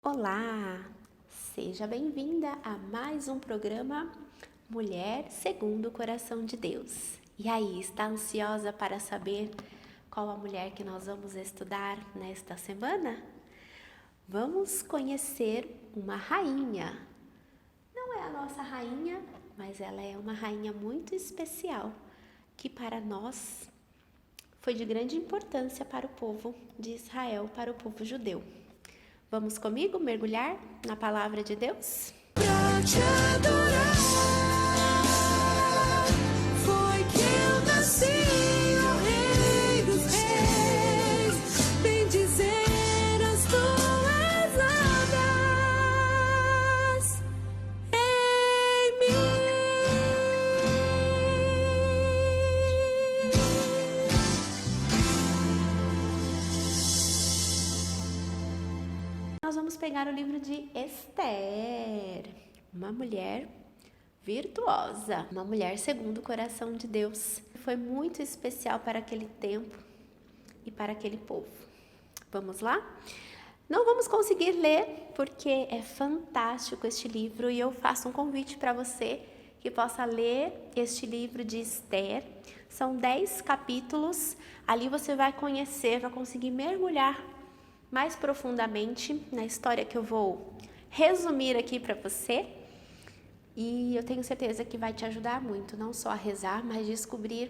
Olá, seja bem-vinda a mais um programa Mulher segundo o Coração de Deus. E aí, está ansiosa para saber qual a mulher que nós vamos estudar nesta semana? Vamos conhecer uma rainha. Não é a nossa rainha, mas ela é uma rainha muito especial, que para nós foi de grande importância para o povo de Israel, para o povo judeu. Vamos comigo mergulhar na palavra de Deus? Pra te adorar, foi que eu nasci, o Rei dos Reis, bendizer as tuas obras em mim. Nós vamos pegar o livro de Esther, uma mulher virtuosa, uma mulher segundo o coração de Deus. Foi muito especial para aquele tempo e para aquele povo. Vamos lá? Não vamos conseguir ler porque é fantástico este livro e eu faço um convite para você que possa ler este livro de Esther. São 10 capítulos, ali você vai conhecer, vai conseguir mergulhar mais profundamente na história que eu vou resumir aqui para você. E eu tenho certeza que vai te ajudar muito, não só a rezar, mas descobrir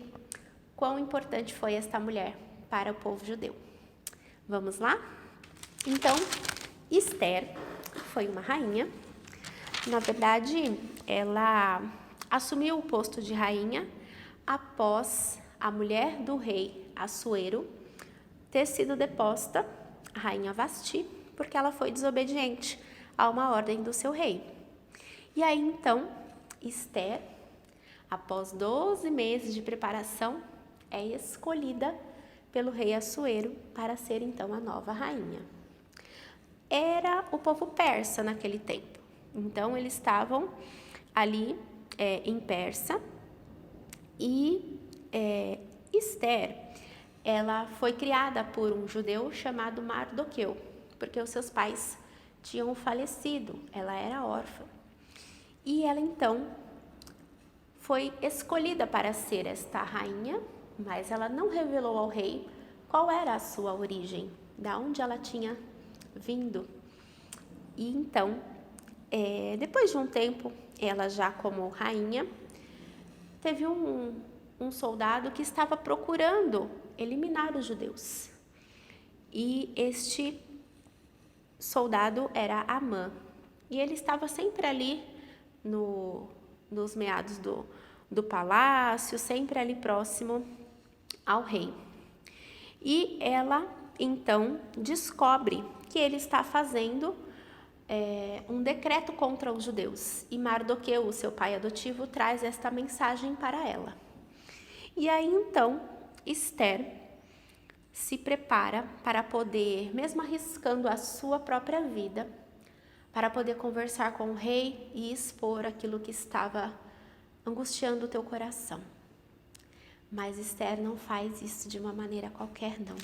quão importante foi esta mulher para o povo judeu. Vamos lá? Então, Esther foi uma rainha. Na verdade, ela assumiu o posto de rainha após a mulher do rei Assuero ter sido deposta, a rainha Vasti, porque ela foi desobediente a uma ordem do seu rei. E aí então, Esther, após 12 meses de preparação, é escolhida pelo rei Assuero para ser então a nova rainha. Era o povo persa naquele tempo, então eles estavam ali em Persa e Esther, ela foi criada por um judeu chamado Mardoqueu, porque os seus pais tinham falecido, ela era órfã. E ela então foi escolhida para ser esta rainha, mas ela não revelou ao rei qual era a sua origem, da onde ela tinha vindo. E então, depois de um tempo, ela já como rainha, teve um soldado que estava procurando eliminar os judeus. E este soldado era Amã. E ele estava sempre ali nos meados do palácio, sempre ali próximo ao rei. E ela, então, descobre que ele está fazendo um decreto contra os judeus. E Mardoqueu, o seu pai adotivo, traz esta mensagem para ela. E aí, então, Esther se prepara para poder, mesmo arriscando a sua própria vida, para poder conversar com o rei e expor aquilo que estava angustiando o teu coração. Mas Esther não faz isso de uma maneira qualquer, não.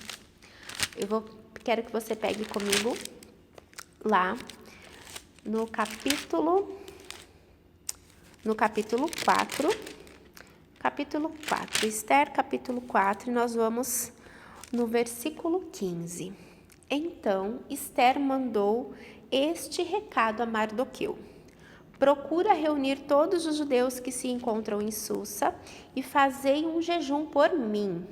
Quero que você pegue comigo lá no capítulo 4, Esther capítulo 4, e nós vamos no versículo 15. Então, Esther mandou este recado a Mardoqueu: procura reunir todos os judeus que se encontram em Susa e fazei um jejum por mim.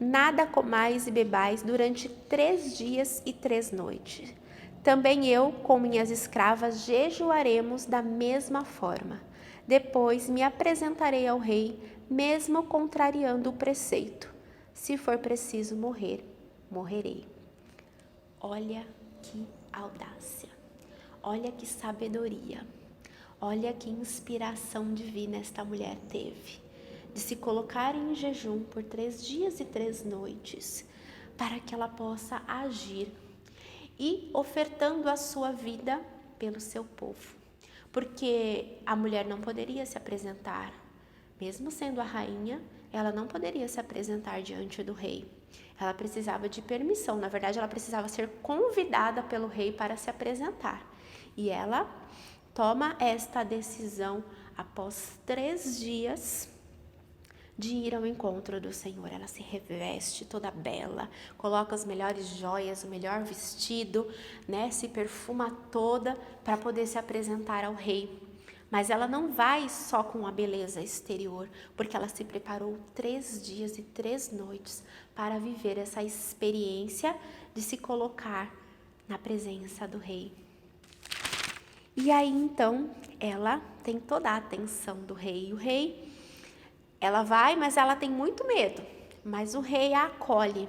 Nada comais e bebais durante 3 dias e 3 noites. Também eu, com minhas escravas, jejuaremos da mesma forma. Depois me apresentarei ao rei, mesmo contrariando o preceito. Se for preciso morrer, morrerei. Olha que audácia, olha que sabedoria, olha que inspiração divina esta mulher teve, de se colocar em jejum por 3 dias e 3 noites, para que ela possa agir e ofertando a sua vida pelo seu povo. Porque a mulher não poderia se apresentar, mesmo sendo a rainha, ela não poderia se apresentar diante do rei. Ela precisava de permissão, na verdade ela precisava ser convidada pelo rei para se apresentar. E ela toma esta decisão após 3 dias de ir ao encontro do Senhor. Ela se reveste toda bela, coloca as melhores joias, o melhor vestido, né? Se perfuma toda para poder se apresentar ao rei. Mas ela não vai só com a beleza exterior, porque ela se preparou 3 dias e 3 noites para viver essa experiência de se colocar na presença do rei. E aí então ela tem toda a atenção do rei. E o rei, ela vai, mas ela tem muito medo. Mas o rei a acolhe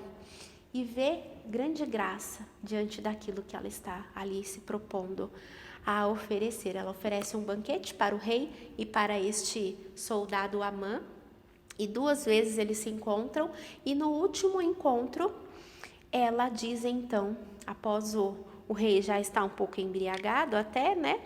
e vê grande graça diante daquilo que ela está ali se propondo a oferecer. Ela oferece um banquete para o rei e para este soldado Amã. E 2 vezes eles se encontram. E no último encontro, ela diz então, após o rei já está um pouco embriagado até, né?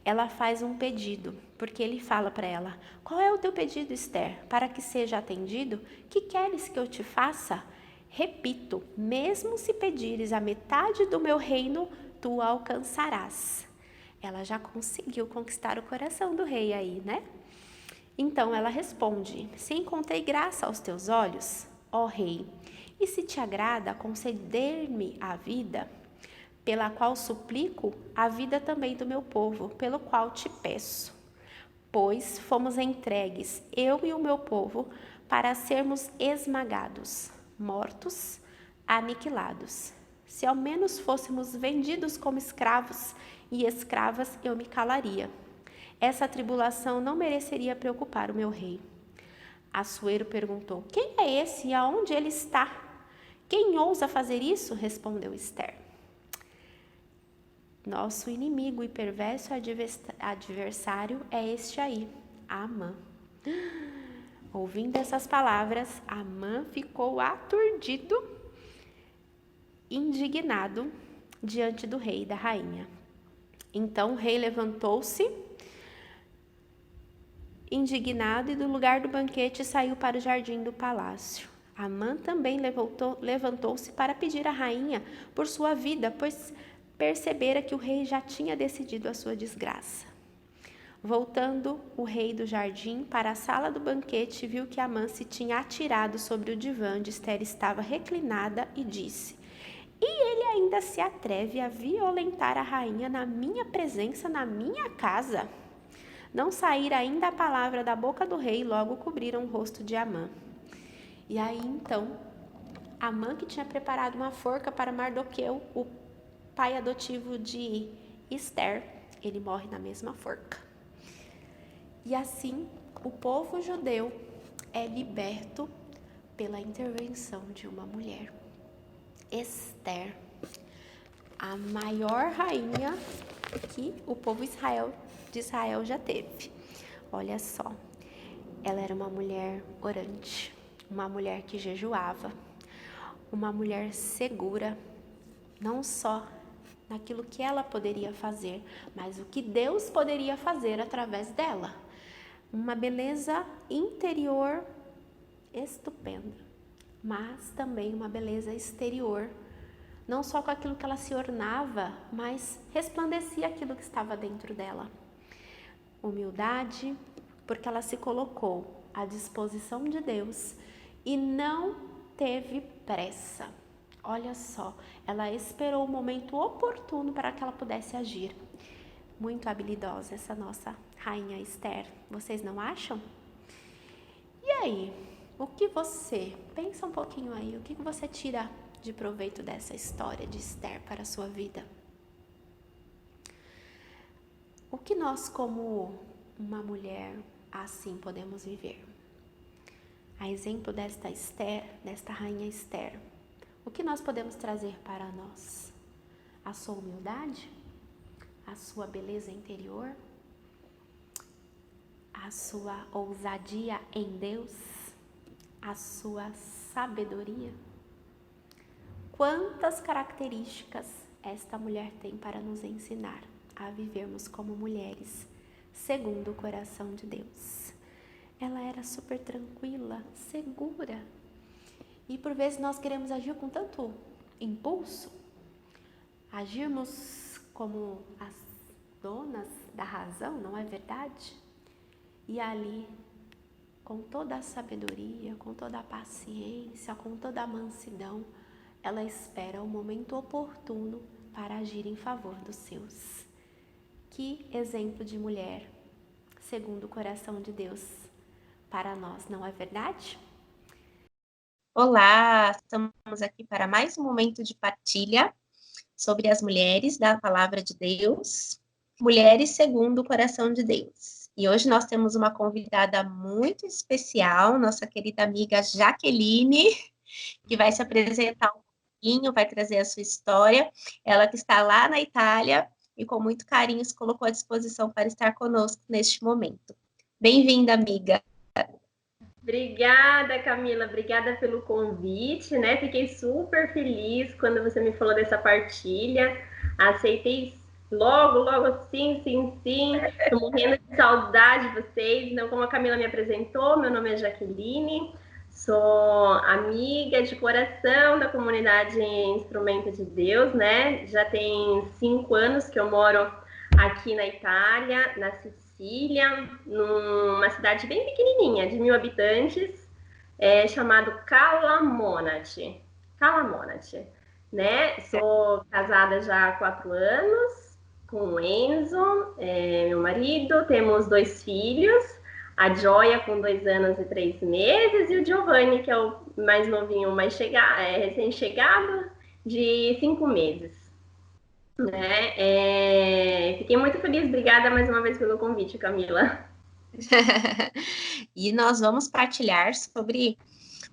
Ela faz um pedido, porque ele fala para ela: qual é o teu pedido, Esther, para que seja atendido? Que queres que eu te faça? Repito, mesmo se pedires a metade do meu reino, tu alcançarás. Ela já conseguiu conquistar o coração do rei aí, né? Então ela responde: se encontrei graça aos teus olhos, ó rei, e se te agrada conceder-me a vida, pela qual suplico, a vida também do meu povo, pelo qual te peço. Pois fomos entregues, eu e o meu povo, para sermos esmagados, mortos, aniquilados. Se ao menos fôssemos vendidos como escravos e escravas, eu me calaria. Essa tribulação não mereceria preocupar o meu rei. Assuero perguntou: quem é esse e aonde ele está? Quem ousa fazer isso? Respondeu Esther. Nosso inimigo e perverso adversário é este aí, Amã. Ouvindo essas palavras, Amã ficou aturdido, indignado diante do rei e da rainha. Então o rei levantou-se, indignado, e do lugar do banquete saiu para o jardim do palácio. Amã também levantou-se para pedir à rainha por sua vida, pois percebera que o rei já tinha decidido a sua desgraça. Voltando o rei do jardim para a sala do banquete, viu que Amã se tinha atirado sobre o divã onde Esther estava reclinada e disse: e ele ainda se atreve a violentar a rainha na minha presença, na minha casa? Não saíra ainda a palavra da boca do rei, logo cobriram o rosto de Amã. E aí então, Amã, que tinha preparado uma forca para Mardoqueu, o pai adotivo de Esther, ele morre na mesma forca. E assim, o povo judeu é liberto pela intervenção de uma mulher. Esther, a maior rainha que o povo de Israel já teve. Olha só, ela era uma mulher orante, uma mulher que jejuava, uma mulher segura, não só naquilo que ela poderia fazer, mas o que Deus poderia fazer através dela. Uma beleza interior estupenda, mas também uma beleza exterior, não só com aquilo que ela se ornava, mas resplandecia aquilo que estava dentro dela. Humildade, porque ela se colocou à disposição de Deus e não teve pressa. Olha só, ela esperou o momento oportuno para que ela pudesse agir. Muito habilidosa essa nossa rainha Esther, vocês não acham? E aí, o que você, pensa um pouquinho aí, o que você tira de proveito dessa história de Esther para a sua vida? O que nós, como uma mulher assim, podemos viver? A exemplo desta Esther, desta rainha Esther, o que nós podemos trazer para nós? A sua humildade? A sua beleza interior? A sua ousadia em Deus? A sua sabedoria? Quantas características esta mulher tem para nos ensinar a vivermos como mulheres, segundo o coração de Deus. Ela era super tranquila, segura. E por vezes nós queremos agir com tanto impulso, agirmos como as donas da razão, não é verdade? E ali, com toda a sabedoria, com toda a paciência, com toda a mansidão, ela espera o momento oportuno para agir em favor dos seus. Que exemplo de mulher, segundo o coração de Deus, para nós, não é verdade? Olá, estamos aqui para mais um momento de partilha sobre as mulheres da Palavra de Deus, mulheres segundo o coração de Deus. E hoje nós temos uma convidada muito especial, nossa querida amiga Jaqueline, que vai se apresentar um pouquinho, vai trazer a sua história. Ela que está lá na Itália e com muito carinho se colocou à disposição para estar conosco neste momento. Bem-vinda, amiga. Obrigada, Camila, obrigada pelo convite, né? Fiquei super feliz quando você me falou dessa partilha. Aceitei logo, sim. Tô morrendo de saudade de vocês. Então, como a Camila me apresentou, meu nome é Jaqueline, sou amiga de coração da comunidade Instrumento de Deus, né? Já tem 5 anos que eu moro aqui na Itália, na Sicília, numa cidade bem pequenininha, de 1.000 habitantes, chamado Cala Monte, né? Sou casada já há 4 anos com o Enzo, meu marido, temos 2 filhos, a Gioia com 2 anos e 3 meses e o Giovanni, que é o mais novinho, recém-chegado, de 5 meses. Né? Fiquei muito feliz, obrigada mais uma vez pelo convite, Camila. E nós vamos partilhar sobre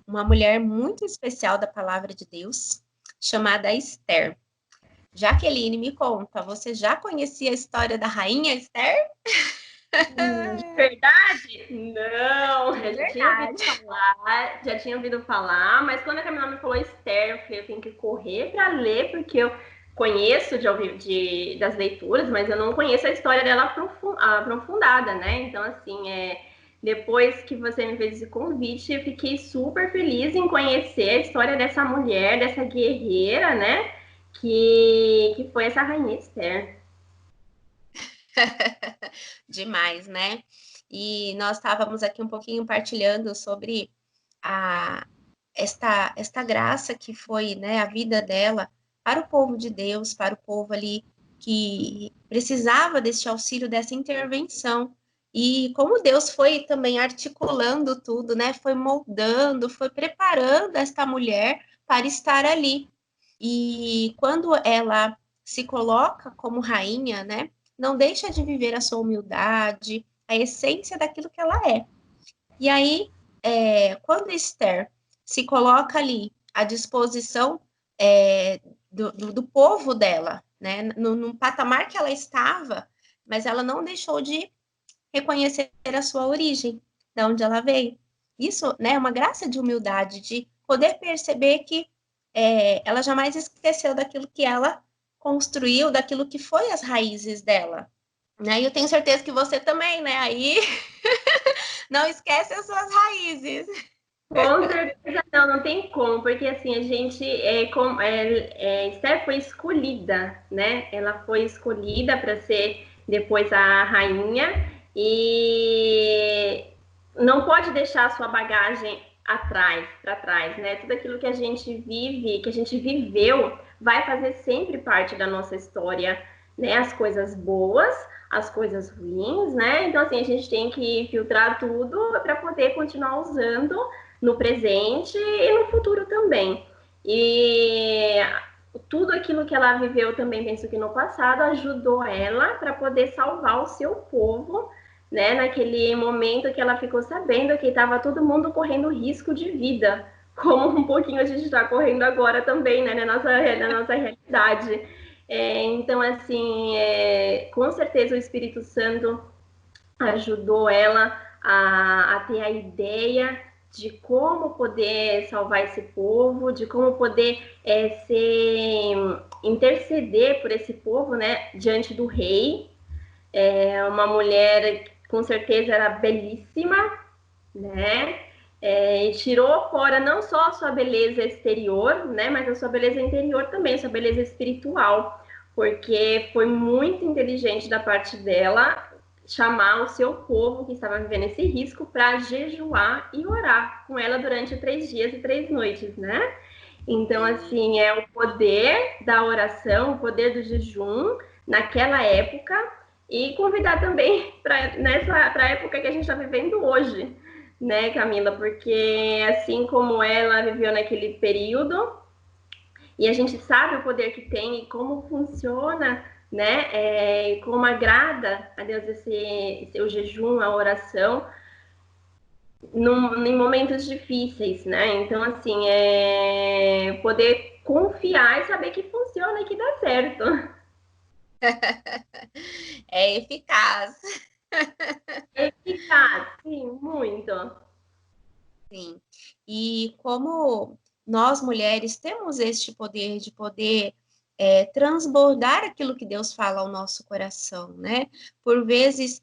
uma mulher muito especial da Palavra de Deus, chamada Esther. Jaqueline, me conta, você já conhecia a história da rainha Esther? De verdade? Não, já tinha ouvido falar, mas quando a Camila me falou Esther, eu falei, eu tenho que correr para ler, porque eu conheço das leituras, mas eu não conheço a história dela aprofundada, né? Então, assim, depois que você me fez esse convite, eu fiquei super feliz em conhecer a história dessa mulher, dessa guerreira, né? Que foi essa rainha Esther. Demais, né? E nós estávamos aqui um pouquinho partilhando sobre esta graça que foi, né, a vida dela para o povo de Deus, para o povo ali que precisava deste auxílio, dessa intervenção. E como Deus foi também articulando tudo, né? Foi moldando, foi preparando esta mulher para estar ali. E quando ela se coloca como rainha, né? Não deixa de viver a sua humildade, a essência daquilo que ela é. E aí, quando Esther se coloca ali à disposição do povo dela, né, no patamar que ela estava, mas ela não deixou de reconhecer a sua origem, de onde ela veio. Isso, né, é uma graça de humildade, de poder perceber que ela jamais esqueceu daquilo que ela construiu, daquilo que foi as raízes dela. Né? E eu tenho certeza que você também, né? Aí não esquece as suas raízes. Com certeza não tem como, porque assim, a gente, Esther foi escolhida, né? Ela foi escolhida para ser depois a rainha e não pode deixar a sua bagagem para trás, né? Tudo aquilo que a gente vive, que a gente viveu, vai fazer sempre parte da nossa história, né? As coisas boas, as coisas ruins, né? Então, assim, a gente tem que filtrar tudo para poder continuar usando no presente e no futuro também. E tudo aquilo que ela viveu também, penso que no passado, ajudou ela para poder salvar o seu povo, né? Naquele momento que ela ficou sabendo que estava todo mundo correndo risco de vida, como um pouquinho a gente está correndo agora também, né? Na nossa realidade. Então, assim, com certeza o Espírito Santo ajudou ela a ter a ideia de como poder salvar esse povo, de como poder interceder por esse povo, né, diante do rei. Uma mulher, com certeza, era belíssima, né? E tirou fora não só a sua beleza exterior, né, mas a sua beleza interior também, a sua beleza espiritual, porque foi muito inteligente da parte dela chamar o seu povo que estava vivendo esse risco para jejuar e orar com ela durante 3 dias e 3 noites, né? Então, assim, é o poder da oração, o poder do jejum naquela época e convidar também para a época que a gente está vivendo hoje, né, Camila? Porque assim como ela viveu naquele período, e a gente sabe o poder que tem e como funciona, né? Como agrada a Deus o jejum, a oração, em momentos difíceis, né? Então, assim, poder confiar e saber que funciona e que dá certo. É eficaz. Eficaz, sim, muito. Sim. E como nós mulheres temos este poder de poder transbordar aquilo que Deus fala ao nosso coração, né? Por vezes,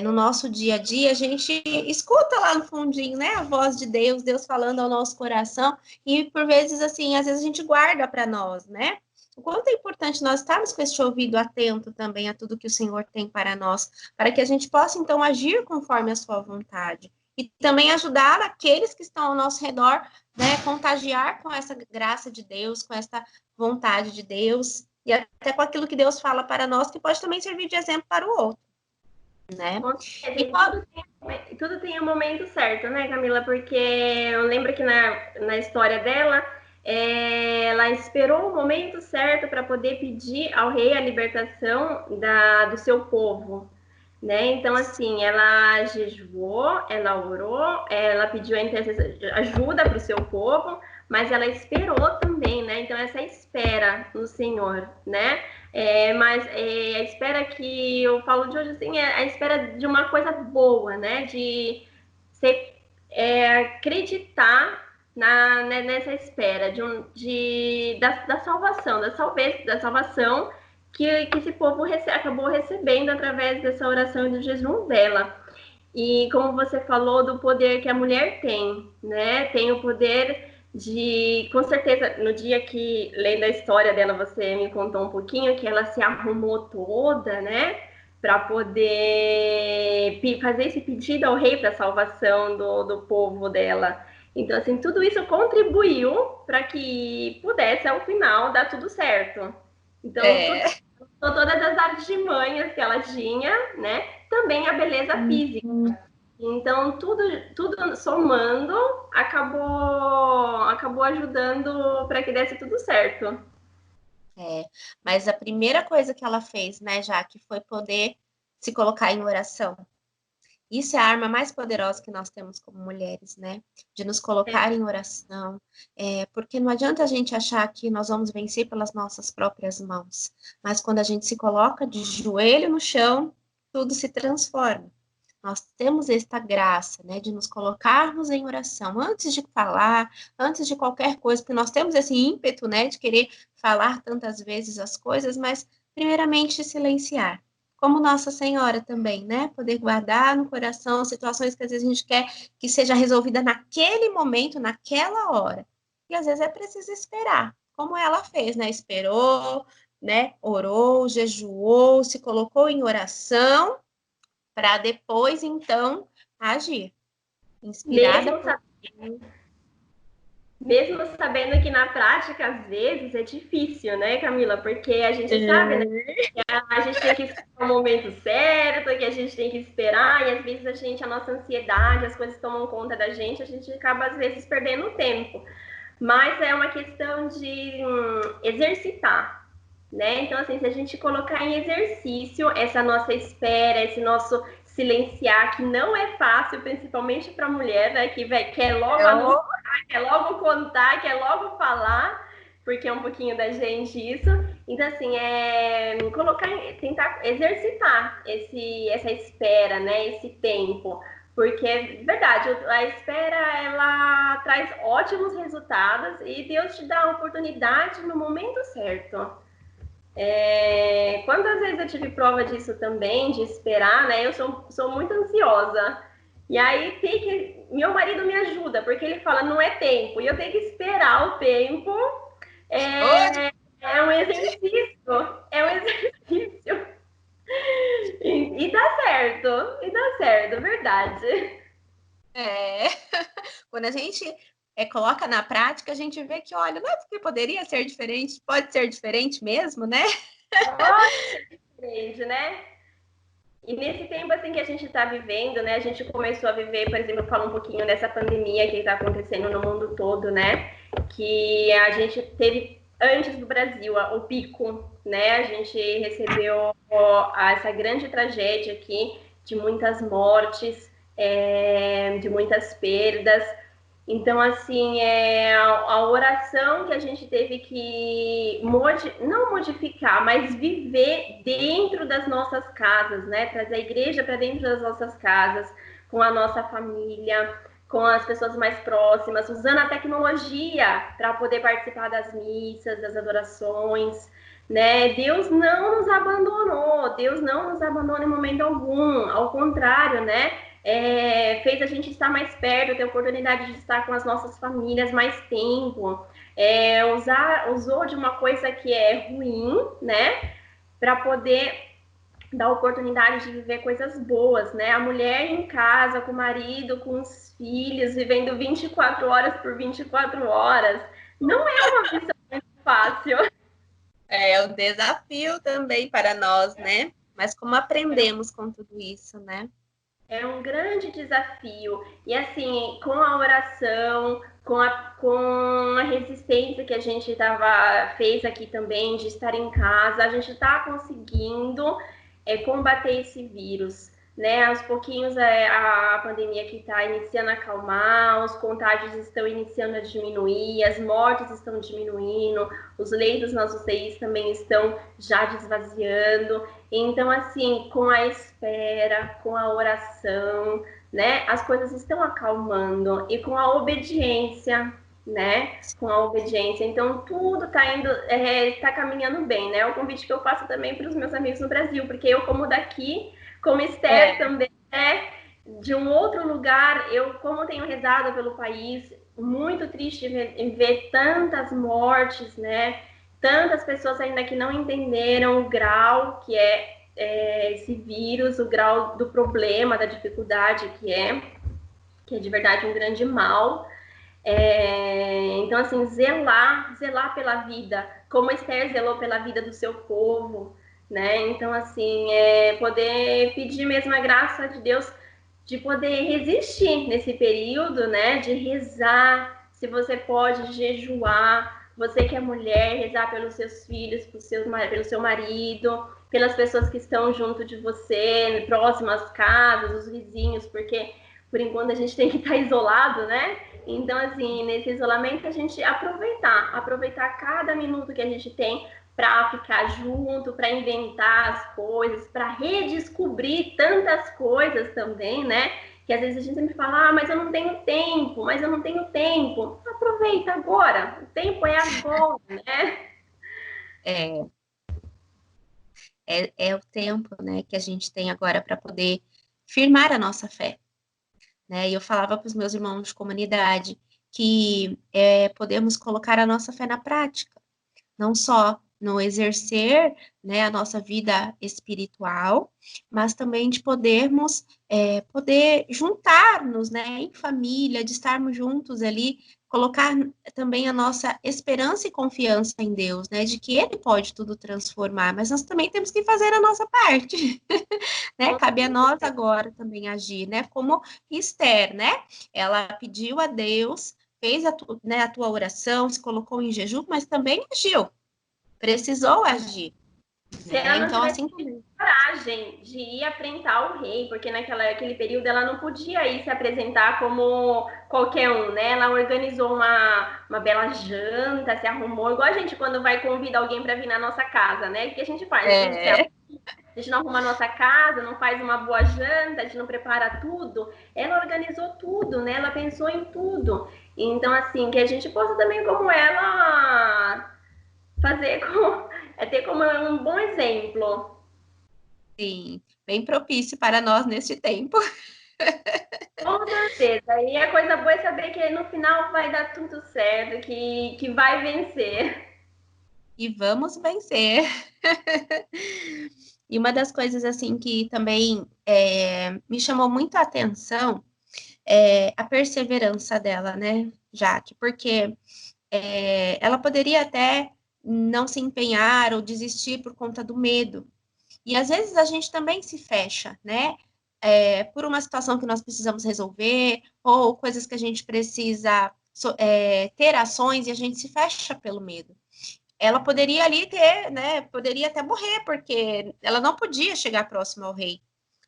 no nosso dia a dia, a gente escuta lá no fundinho, né? A voz de Deus, Deus falando ao nosso coração, e por vezes, assim, às vezes a gente guarda para nós, né? O quanto é importante nós estarmos com este ouvido atento também a tudo que o Senhor tem para nós, para que a gente possa, então, agir conforme a sua vontade e também ajudar aqueles que estão ao nosso redor, né, contagiar com essa graça de Deus, com essa vontade de Deus, e até com aquilo que Deus fala para nós, que pode também servir de exemplo para o outro, né? E pode... tudo tem um momento certo, né, Camila? Porque eu lembro que na história dela, ela esperou o momento certo para poder pedir ao rei a libertação do seu povo, né? Então, assim, ela jejuou, ela orou, ela pediu ajuda para o seu povo, mas ela esperou também, né? Então, essa espera no Senhor, né? Mas a espera que eu falo de hoje, assim, é a espera de uma coisa boa, né? De ser, acreditar nessa espera da salvação, da salvação que esse povo acabou recebendo através dessa oração e do jejum dela. E como você falou do poder que a mulher tem, né? Tem o poder de, com certeza, no dia que, lendo a história dela, você me contou um pouquinho que ela se arrumou toda, né? Para poder fazer esse pedido ao rei para a salvação do povo dela. Então, assim, tudo isso contribuiu para que pudesse, ao final, dar tudo certo. Então, todas as artimanhas que ela tinha, né? Também a beleza física. Então, tudo somando acabou ajudando para que desse tudo certo. Mas a primeira coisa que ela fez, né, Jaque, foi poder se colocar em oração. Isso é a arma mais poderosa que nós temos como mulheres, né? De nos colocar em oração. Porque não adianta a gente achar que nós vamos vencer pelas nossas próprias mãos. Mas quando a gente se coloca de joelho no chão, tudo se transforma. Nós temos esta graça, né, de nos colocarmos em oração antes de falar, antes de qualquer coisa, porque nós temos esse ímpeto, né, de querer falar tantas vezes as coisas, mas primeiramente silenciar. Como Nossa Senhora também, né, poder guardar no coração situações que às vezes a gente quer que seja resolvida naquele momento, naquela hora. E às vezes é preciso esperar, como ela fez, né, esperou, né, orou, jejuou, se colocou em oração, para depois, então, agir. Inspirada Mesmo sabendo que na prática, às vezes, é difícil, né, Camila? Porque a gente sabe, né? Que a gente tem que esperar o momento certo, que a gente tem que esperar, e às vezes a nossa ansiedade, as coisas tomam conta da gente, a gente acaba, às vezes, perdendo tempo. Mas é uma questão de exercitar, né? Então, assim, se a gente colocar em exercício essa nossa espera, esse nosso silenciar, que não é fácil, principalmente para a mulher, né? Que quer logo anunciar, quer logo contar, quer logo falar, porque é um pouquinho da gente isso. Então, assim, tentar exercitar essa espera, né? Esse tempo. Porque é verdade, a espera, ela traz ótimos resultados e Deus te dá a oportunidade no momento certo. Quantas vezes eu tive prova disso também, de esperar, né? Eu sou muito ansiosa. E aí meu marido me ajuda, porque ele fala, não é tempo, e eu tenho que esperar o tempo. É, é um exercício, é um exercício. E dá certo, verdade. É, quando a gente coloca na prática, a gente vê que, olha, não é porque poderia ser diferente, pode ser diferente mesmo, né? Pode ser diferente, né? E nesse tempo assim que a gente está vivendo, né? A gente começou a viver, por exemplo, eu falo um pouquinho dessa pandemia que está acontecendo no mundo todo, né? Que a gente teve antes do Brasil o pico, né? A gente recebeu essa grande tragédia aqui de muitas mortes, de muitas perdas. Então, assim, a oração que a gente teve que não modificar, mas viver dentro das nossas casas, né? Trazer a igreja para dentro das nossas casas, com a nossa família, com as pessoas mais próximas, usando a tecnologia para poder participar das missas, das adorações, né? Deus não nos abandonou, Deus não nos abandonou em momento algum, ao contrário, né? Fez a gente estar mais perto, ter oportunidade de estar com as nossas famílias mais tempo, usou de uma coisa que é ruim, né, para poder dar oportunidade de viver coisas boas, né? A mulher em casa, com o marido, com os filhos, vivendo 24 horas por 24 horas, não é uma missão muito fácil. É um desafio também para nós, né? Mas como aprendemos com tudo isso, né? É um grande desafio. E assim, com a oração, com a resistência que a gente fez aqui também, de estar em casa, a gente está conseguindo combater esse vírus. Né? Aos pouquinhos a pandemia que está iniciando a acalmar, os contágios estão iniciando a diminuir, as mortes estão diminuindo, os leitos nas UTIs também estão já desvaziando. Então, assim, com a espera, com a oração, né, as coisas estão acalmando e com a obediência, né, com a obediência. Então, tudo está indo, está caminhando bem, né? É o convite que eu faço também para os meus amigos no Brasil, porque eu, como daqui, como Esther também, né, de um outro lugar, eu, como tenho rezado pelo país, muito triste em ver tantas mortes, né? Tantas pessoas ainda que não entenderam o grau que é esse vírus, o grau do problema, da dificuldade que é de verdade um grande mal. Então, assim, zelar pela vida, como Esther zelou pela vida do seu povo, né? Então, assim, poder pedir mesmo a graça de Deus de poder resistir nesse período, né? De rezar, se você pode jejuar, você que é mulher, rezar pelos seus filhos, pelo seu marido, pelas pessoas que estão junto de você, próximas casas, os vizinhos, porque por enquanto a gente tem que estar isolado, né? Então, assim, nesse isolamento, a gente aproveitar cada minuto que a gente tem para ficar junto, para inventar as coisas, para redescobrir tantas coisas também, né? Que às vezes a gente sempre fala, mas eu não tenho tempo, mas eu não tenho tempo. Aproveita agora, o tempo é agora, né? É o tempo, né, que a gente tem agora para poder firmar a nossa fé. Né? E eu falava para os meus irmãos de comunidade que podemos colocar a nossa fé na prática, não só no exercer, né, a nossa vida espiritual, mas também de poder juntar-nos, né, em família, de estarmos juntos ali, colocar também a nossa esperança e confiança em Deus, né, de que Ele pode tudo transformar, mas nós também temos que fazer a nossa parte, né, cabe a nós agora também agir, né, como Esther, né, ela pediu a Deus, fez a tua oração, se colocou em jejum, mas também agiu, precisou agir. Se ela não Então, tivesse assim como... coragem de ir enfrentar o rei, porque naquele período ela não podia ir se apresentar como qualquer um, né? Ela organizou uma bela janta, se arrumou, igual a gente quando vai convidar alguém para vir na nossa casa, né? O que a gente faz? A gente não arruma a nossa casa, não faz uma boa janta, a gente não prepara tudo. Ela organizou tudo, né? Ela pensou em tudo. Então, assim, que a gente possa também, como ela, ter como um bom exemplo. Sim, bem propício para nós neste tempo. Com certeza. E a coisa boa é saber que no final vai dar tudo certo, que vai vencer. E vamos vencer. E uma das coisas assim que também me chamou muito a atenção é a perseverança dela, né, Jaque? Porque ela poderia até não se empenhar ou desistir por conta do medo. E às vezes a gente também se fecha, né? Por uma situação que nós precisamos resolver, ou coisas que a gente precisa ter ações e a gente se fecha pelo medo. Ela poderia ali ter, né? Poderia até morrer, porque ela não podia chegar próxima ao rei.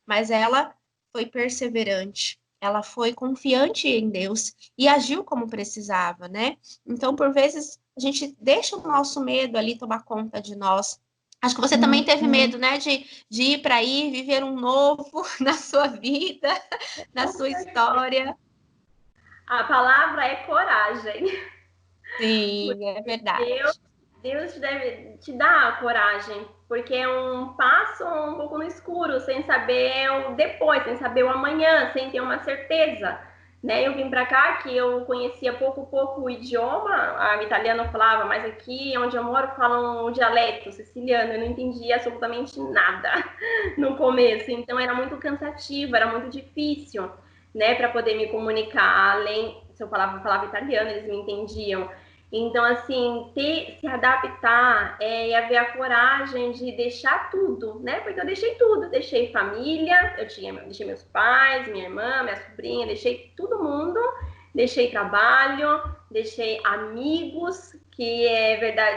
Mas ela foi perseverante, ela foi confiante em Deus e agiu como precisava, né? Então, por vezes, a gente deixa o nosso medo ali tomar conta de nós. Acho que você também teve medo, né, de ir para aí, viver um novo na sua vida, na sua história. A palavra é coragem. Sim, é Deus, verdade. Deus deve te dar a coragem, porque é um passo um pouco no escuro, sem saber o depois, sem saber o amanhã, sem ter uma certeza. Né? Eu vim para cá que eu conhecia pouco o idioma, a italiana eu falava, mas aqui onde eu moro falam um dialeto siciliano, eu não entendia absolutamente nada no começo, então era muito cansativo, era muito difícil, né, para poder me comunicar. Além, se eu falava italiano, eles me entendiam. Então, assim, se adaptar e haver a coragem de deixar tudo, né? Porque eu deixei tudo, deixei família, deixei meus pais, minha irmã, minha sobrinha, deixei todo mundo, deixei trabalho, deixei amigos, que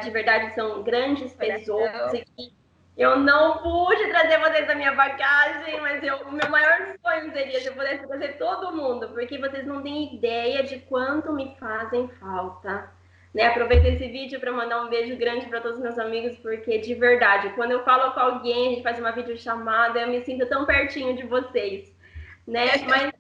de verdade são grandes pessoas Coração. e que eu não pude trazer vocês da minha bagagem, mas o meu maior sonho seria se eu pudesse trazer todo mundo, porque vocês não têm ideia de quanto me fazem falta. Né, aproveito esse vídeo para mandar um beijo grande para todos os meus amigos, porque de verdade, quando eu falo com alguém, a gente faz uma videochamada, eu me sinto tão pertinho de vocês, né? Mas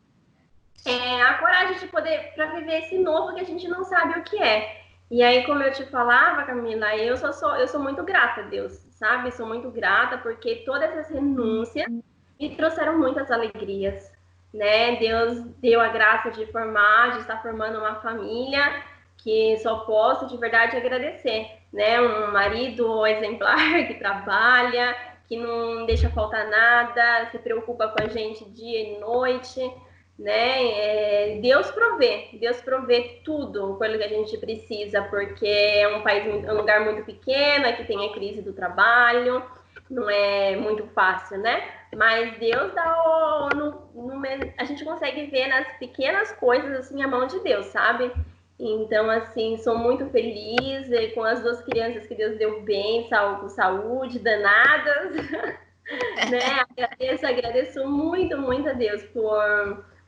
a coragem de poder para viver esse novo que a gente não sabe o que é. E aí, como eu te falava, Camila, eu sou muito grata a Deus, sabe? Sou muito grata porque todas essas renúncias me trouxeram muitas alegrias, né? Deus deu a graça de estar formando uma família que só posso de verdade agradecer, né? Um marido exemplar que trabalha, que não deixa faltar nada, se preocupa com a gente dia e noite, né? Deus provê tudo pelo que a gente precisa, porque é um lugar muito pequeno, que tem a crise do trabalho, não é muito fácil, né? Mas Deus dá a gente consegue ver nas pequenas coisas assim a mão de Deus, sabe? Então, assim, sou muito feliz com as duas crianças que Deus deu bem, com saúde, danadas, né? Agradeço muito, muito a Deus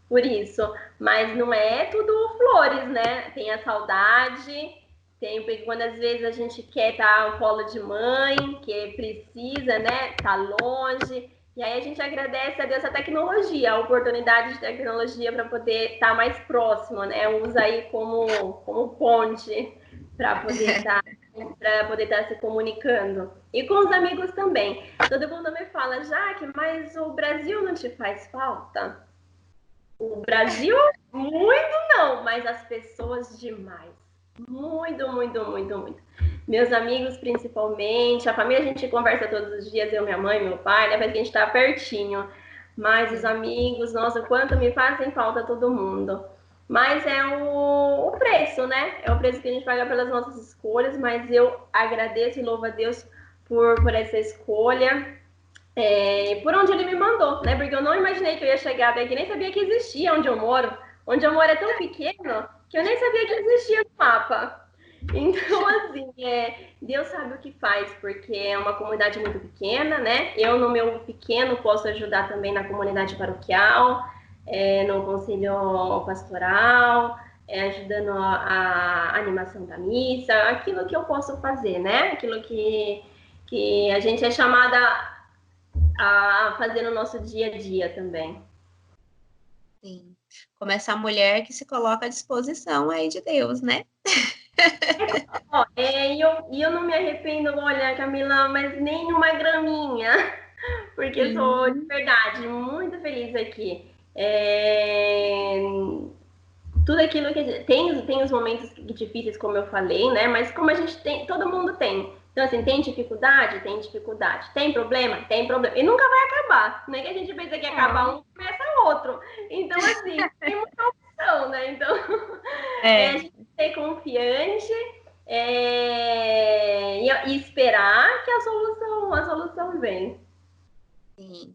por isso. Mas não é tudo flores, né? Tem a saudade, porque quando às vezes a gente quer estar ao colo de mãe, que precisa, né? Tá longe. E aí a gente agradece a Deus a tecnologia, a oportunidade de tecnologia para poder estar mais próximo, né? Usa aí como ponte para poder estar se comunicando. E com os amigos também. Todo mundo me fala, Jaque, mas o Brasil não te faz falta? O Brasil, muito não, mas as pessoas demais. Muito, muito, muito, muito. Meus amigos, principalmente. A família a gente conversa todos os dias, eu, minha mãe, meu pai, né? Porque a gente tá pertinho. Mas os amigos, nossa, quanto me fazem falta todo mundo. Mas é o preço, né? É o preço que a gente paga pelas nossas escolhas. Mas eu agradeço e louvo a Deus por essa escolha. Por onde ele me mandou, né? Porque eu não imaginei que eu ia chegar até aqui, nem sabia que existia onde eu moro. Onde eu moro é tão pequeno que eu nem sabia que existia no mapa. Então, assim, Deus sabe o que faz, porque é uma comunidade muito pequena, né? Eu, no meu pequeno, posso ajudar também na comunidade paroquial, no conselho pastoral, ajudando a animação da missa, aquilo que eu posso fazer, né? Aquilo que a gente é chamada a fazer no nosso dia a dia também. Sim. Como essa mulher que se coloca à disposição aí de Deus, né? E eu não me arrependo, olha, Camila, mas nem uma graminha, porque eu sou de Sim. verdade muito feliz aqui. Tudo aquilo que tem os momentos difíceis, como eu falei, né? Mas como a gente tem, todo mundo tem. Então, assim, tem dificuldade? Tem dificuldade. Tem problema? Tem problema. E nunca vai acabar. Nem que a gente pensa que acaba um, começa outro. Então, assim, tem muita opção, né? Então, a gente ser confiante e esperar que a solução vem. Sim.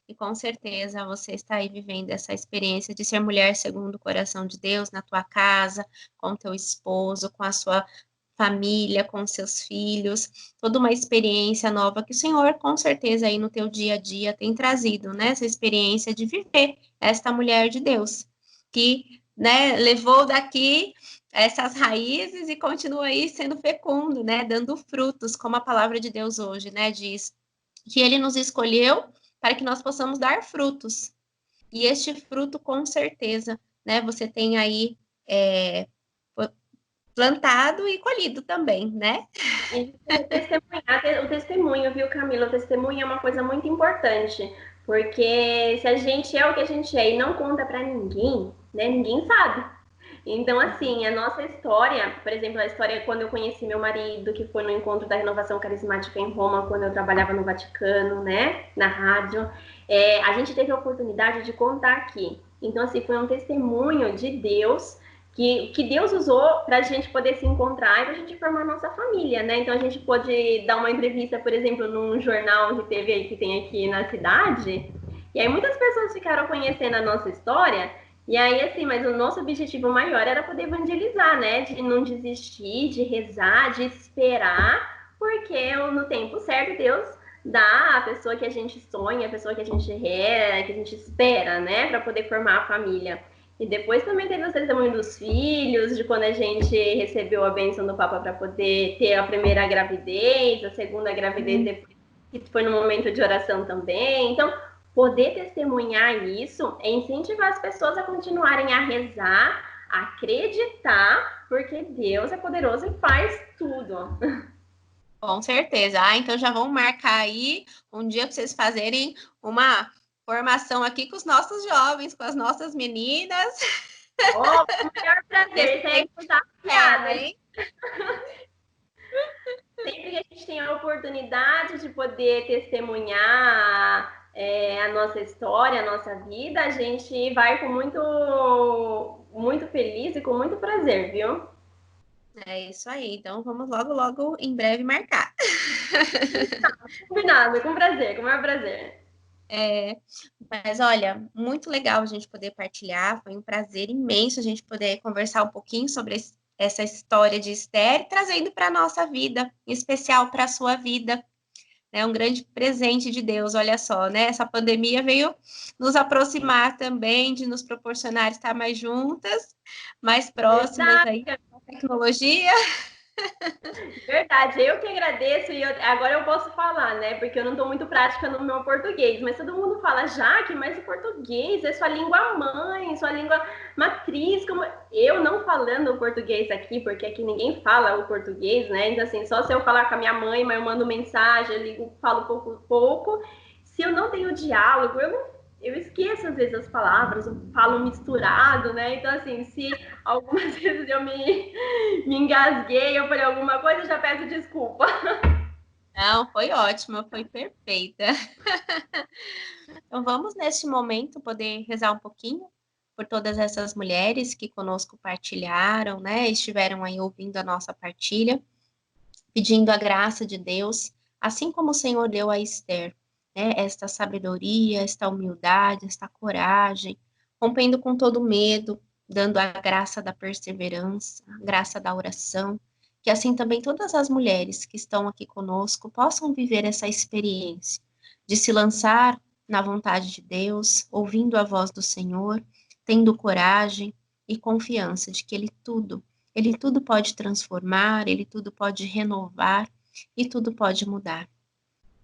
E com certeza você está aí vivendo essa experiência de ser mulher segundo o coração de Deus na tua casa, com teu esposo, com a sua família, com seus filhos, toda uma experiência nova que o Senhor, com certeza, aí no teu dia a dia tem trazido, né? Essa experiência de viver esta mulher de Deus, que, né, levou daqui essas raízes e continua aí sendo fecundo, né? Dando frutos, como a palavra de Deus hoje, né? Diz que Ele nos escolheu para que nós possamos dar frutos. E este fruto, com certeza, né? Você tem aí plantado e colhido também, né? E o testemunho, viu, Camila? O testemunho é uma coisa muito importante, porque se a gente é o que a gente é e não conta pra ninguém, né, ninguém sabe. Então, assim, a nossa história, por exemplo, a história quando eu conheci meu marido, que foi no encontro da Renovação Carismática em Roma, quando eu trabalhava no Vaticano, né, na rádio, a gente teve a oportunidade de contar aqui. Então, assim, foi um testemunho de Deus que Deus usou para a gente poder se encontrar e para a gente formar a nossa família, né? Então a gente pôde dar uma entrevista, por exemplo, num jornal que teve aí, que tem aqui na cidade, e aí muitas pessoas ficaram conhecendo a nossa história, e aí assim, mas o nosso objetivo maior era poder evangelizar, né? De não desistir, de rezar, de esperar, porque no tempo certo Deus dá a pessoa que a gente sonha, a pessoa que a gente que a gente espera, né? Para poder formar a família. E depois também teve o testemunho dos filhos, de quando a gente recebeu a bênção do Papa para poder ter a primeira gravidez, a segunda gravidez depois, que foi no momento de oração também. Então, poder testemunhar isso é incentivar as pessoas a continuarem a rezar, a acreditar, porque Deus é poderoso e faz tudo. Com certeza. Então já vamos marcar aí um dia para vocês fazerem uma formação aqui com os nossos jovens, com as nossas meninas. Oh, o maior prazer, sempre tá piada, hein? Sempre que a gente tem a oportunidade de poder testemunhar a nossa história, a nossa vida, a gente vai com muito feliz e com muito prazer, viu? É isso aí. Então vamos logo, logo em breve marcar. Combinado, com prazer, com o maior prazer. Mas olha, muito legal a gente poder partilhar. Foi um prazer imenso a gente poder conversar um pouquinho sobre essa história de Esther, trazendo para a nossa vida, em especial para a sua vida. É um grande presente de Deus, olha só, né? Essa pandemia veio nos aproximar também, de nos proporcionar estar mais juntas, mais próximas aí da tecnologia. Verdade, eu que agradeço e agora eu posso falar, né? Porque eu não estou muito prática no meu português, mas todo mundo fala, Jaque, mas o português é sua língua mãe, sua língua matriz. Como... Eu não falando o português aqui, porque aqui ninguém fala o português, né? Então, assim, só se eu falar com a minha mãe, mas eu mando mensagem, eu ligo, falo pouco. Se eu não tenho diálogo, eu esqueço às vezes as palavras, eu falo misturado, né? Então, assim, se algumas vezes eu me engasguei, eu falei alguma coisa, eu já peço desculpa. Não, foi ótima, foi perfeita. Então, vamos neste momento poder rezar um pouquinho por todas essas mulheres que conosco partilharam, né? Estiveram aí ouvindo a nossa partilha, pedindo a graça de Deus, assim como o Senhor deu a Esther, né? Esta sabedoria, esta humildade, esta coragem, rompendo com todo medo, dando a graça da perseverança, a graça da oração, que assim também todas as mulheres que estão aqui conosco possam viver essa experiência de se lançar na vontade de Deus, ouvindo a voz do Senhor, tendo coragem e confiança de que Ele tudo pode transformar, Ele tudo pode renovar e tudo pode mudar.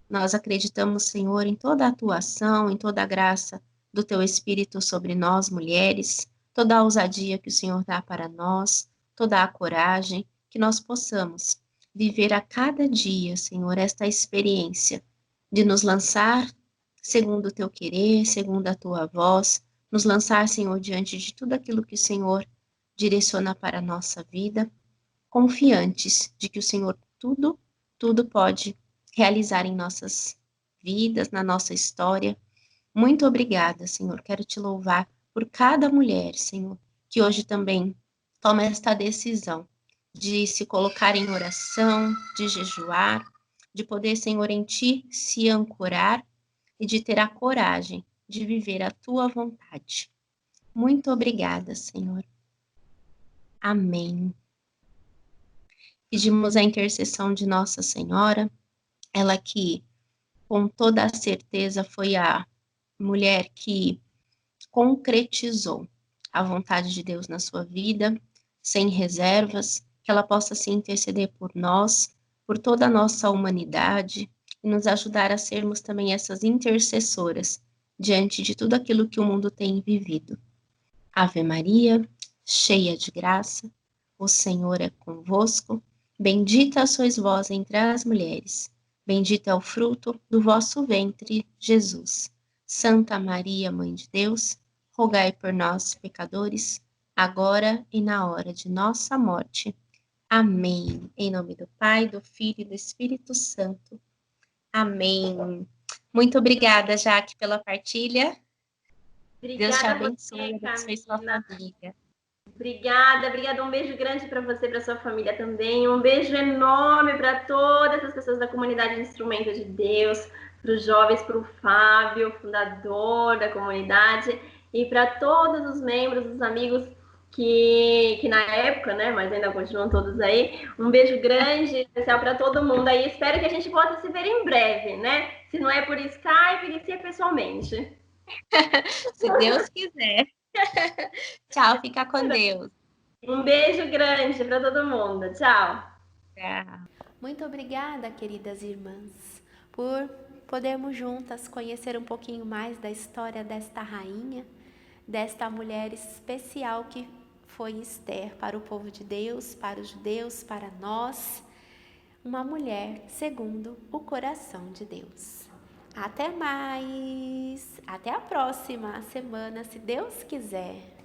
Nós acreditamos, Senhor, em toda a atuação, em toda a graça do Teu Espírito sobre nós, mulheres, toda a ousadia que o Senhor dá para nós, toda a coragem, que nós possamos viver a cada dia, Senhor, esta experiência de nos lançar segundo o Teu querer, segundo a Tua voz, nos lançar, Senhor, diante de tudo aquilo que o Senhor direciona para a nossa vida, confiantes de que o Senhor tudo pode realizar em nossas vidas, na nossa história. Muito obrigada, Senhor. Quero te louvar por cada mulher, Senhor, que hoje também toma esta decisão de se colocar em oração, de jejuar, de poder, Senhor, em Ti se ancorar e de ter a coragem de viver a Tua vontade. Muito obrigada, Senhor. Amém. Pedimos a intercessão de Nossa Senhora, ela que, com toda a certeza, foi a mulher que concretizou a vontade de Deus na sua vida, sem reservas, que ela possa se interceder por nós, por toda a nossa humanidade, e nos ajudar a sermos também essas intercessoras diante de tudo aquilo que o mundo tem vivido. Ave Maria, cheia de graça, o Senhor é convosco, bendita sois vós entre as mulheres, bendito é o fruto do vosso ventre, Jesus. Santa Maria, Mãe de Deus, rogai por nós, pecadores, agora e na hora de nossa morte. Amém. Em nome do Pai, do Filho e do Espírito Santo. Amém. Muito obrigada, Jaque, pela partilha. Deus te Obrigada a abençoe, você, abençoe sua Camila. família. Obrigada. Um beijo grande para você e para sua família também. Um beijo enorme para todas as pessoas da comunidade Instrumento de Deus, para os jovens, para o Fábio, fundador da comunidade, e para todos os membros, os amigos que na época, né, mas ainda continuam todos aí. Um beijo grande, especial para todo mundo aí. Espero que a gente possa se ver em breve, né? Se não é por Skype, se é pessoalmente. Se Deus quiser. Tchau, fica com Deus. Um beijo grande para todo mundo. Tchau. Tchau. Muito obrigada, queridas irmãs, por podermos juntas conhecer um pouquinho mais da história desta rainha, desta mulher especial que foi Esther para o povo de Deus, para os judeus, para nós. Uma mulher segundo o coração de Deus. Até mais! Até a próxima semana, se Deus quiser!